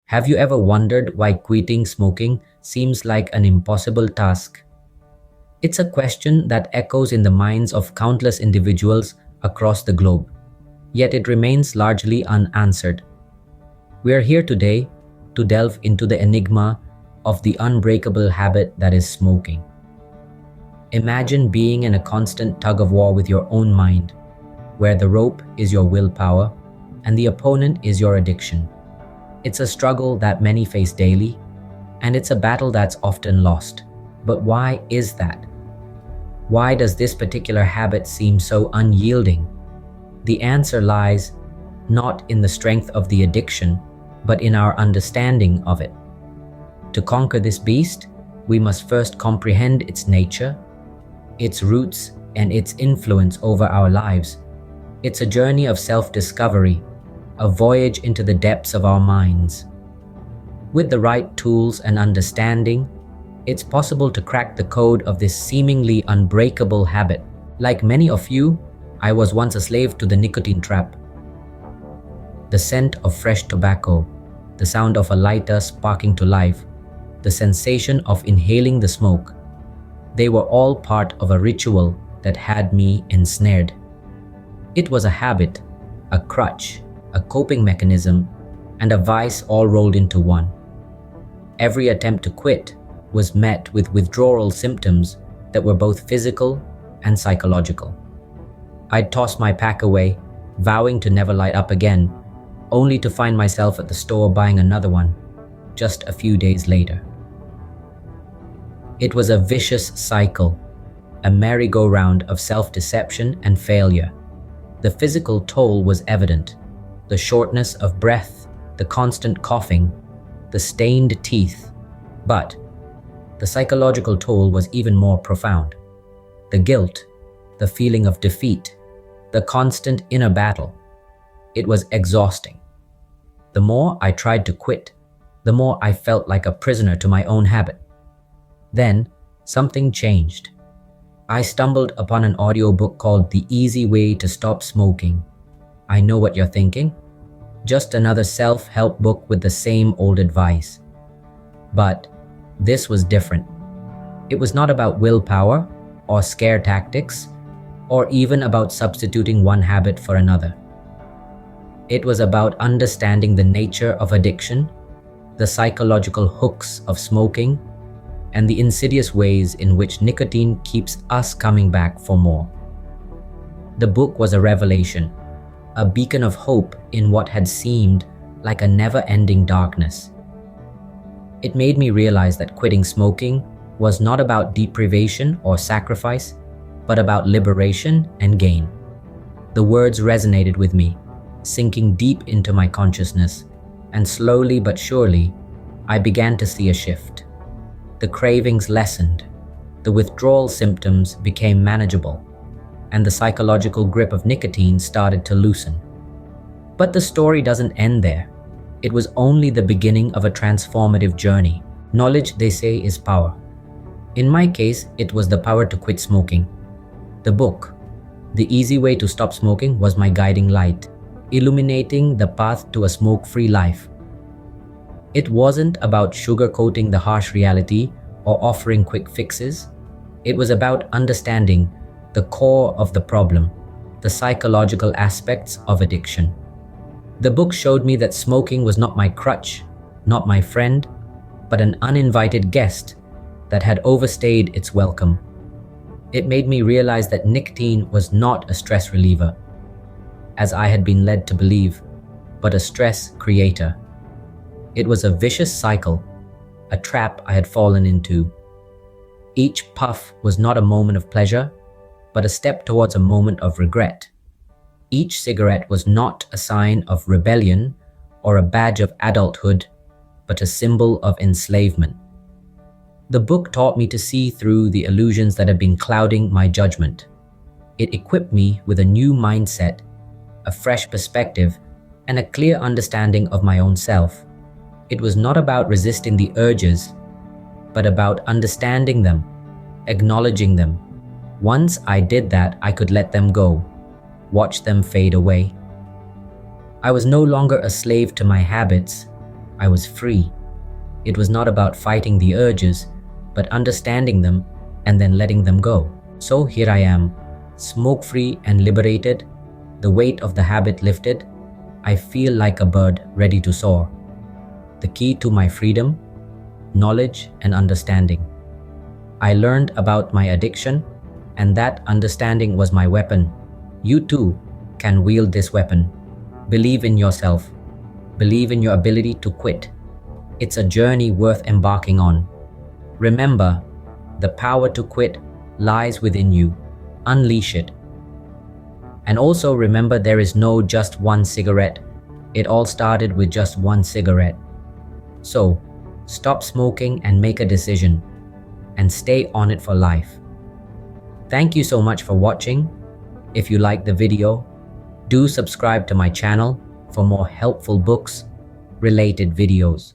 Have you ever wondered why quitting smoking seems like an impossible task? It's a question that echoes in the minds of countless individuals across the globe, yet it remains largely unanswered. We are here today to delve into the enigma of the unbreakable habit that is smoking. Imagine being in a constant tug of war with your own mind, where the rope is your willpower and the opponent is your addiction. It's a struggle that many face daily, and it's a battle that's often lost. But why is that? Why does this particular habit seem so unyielding? The answer lies not in the strength of the addiction, but in our understanding of it. To conquer this beast, we must first comprehend its nature, its roots, and its influence over our lives. It's a journey of self-discovery, a voyage into the depths of our minds. With the right tools and understanding, it's possible to crack the code of this seemingly unbreakable habit. Like many of you, I was once a slave to the nicotine trap. The scent of fresh tobacco, the sound of a lighter sparking to life, the sensation of inhaling the smoke, they were all part of a ritual that had me ensnared. It was a habit, a crutch, a coping mechanism, and a vice all rolled into one. Every attempt to quit was met with withdrawal symptoms that were both physical and psychological. I'd toss my pack away, vowing to never light up again, only to find myself at the store buying another one just a few days later. It was a vicious cycle, a merry-go-round of self-deception and failure. The physical toll was evident: the shortness of breath, the constant coughing, the stained teeth. But the psychological toll was even more profound. The guilt, the feeling of defeat, the constant inner battle. It was exhausting. The more I tried to quit, the more I felt like a prisoner to my own habit. Then, something changed. I stumbled upon an audiobook called The Easy Way to Stop Smoking. I know what you're thinking. Just another self-help book with the same old advice. But this was different. It was not about willpower or scare tactics, or even about substituting one habit for another. It was about understanding the nature of addiction, the psychological hooks of smoking, and the insidious ways in which nicotine keeps us coming back for more. The book was a revelation, a beacon of hope in what had seemed like a never-ending darkness. It made me realize that quitting smoking was not about deprivation or sacrifice, but about liberation and gain. The words resonated with me, sinking deep into my consciousness, and slowly but surely, I began to see a shift. The cravings lessened, the withdrawal symptoms became manageable, and the psychological grip of nicotine started to loosen. But the story doesn't end there. It was only the beginning of a transformative journey. Knowledge, they say, is power. In my case, it was the power to quit smoking. The book, The Easy Way to Stop Smoking, was my guiding light, illuminating the path to a smoke-free life. It wasn't about sugarcoating the harsh reality or offering quick fixes. It was about understanding the core of the problem, the psychological aspects of addiction. The book showed me that smoking was not my crutch, not my friend, but an uninvited guest that had overstayed its welcome. It made me realize that nicotine was not a stress reliever, as I had been led to believe, but a stress creator. It was a vicious cycle, a trap I had fallen into. Each puff was not a moment of pleasure, but a step towards a moment of regret. Each cigarette was not a sign of rebellion or a badge of adulthood, but a symbol of enslavement. The book taught me to see through the illusions that had been clouding my judgment. It equipped me with a new mindset, a fresh perspective, and a clear understanding of my own self. It was not about resisting the urges, but about understanding them, acknowledging them. Once I did that, I could let them go, watch them fade away. I was no longer a slave to my habits. I was free. It was not about fighting the urges, but understanding them and then letting them go. So here I am, smoke-free and liberated, the weight of the habit lifted. I feel like a bird ready to soar. The key to my freedom, knowledge and understanding. I learned about my addiction, and that understanding was my weapon. You too can wield this weapon. Believe in yourself. Believe in your ability to quit. It's a journey worth embarking on. Remember, the power to quit lies within you. Unleash it. And also remember, there is no just one cigarette. It all started with just one cigarette. So, stop smoking and make a decision, and stay on it for life. Thank you so much for watching. If you liked the video, do subscribe to my channel for more helpful books related videos.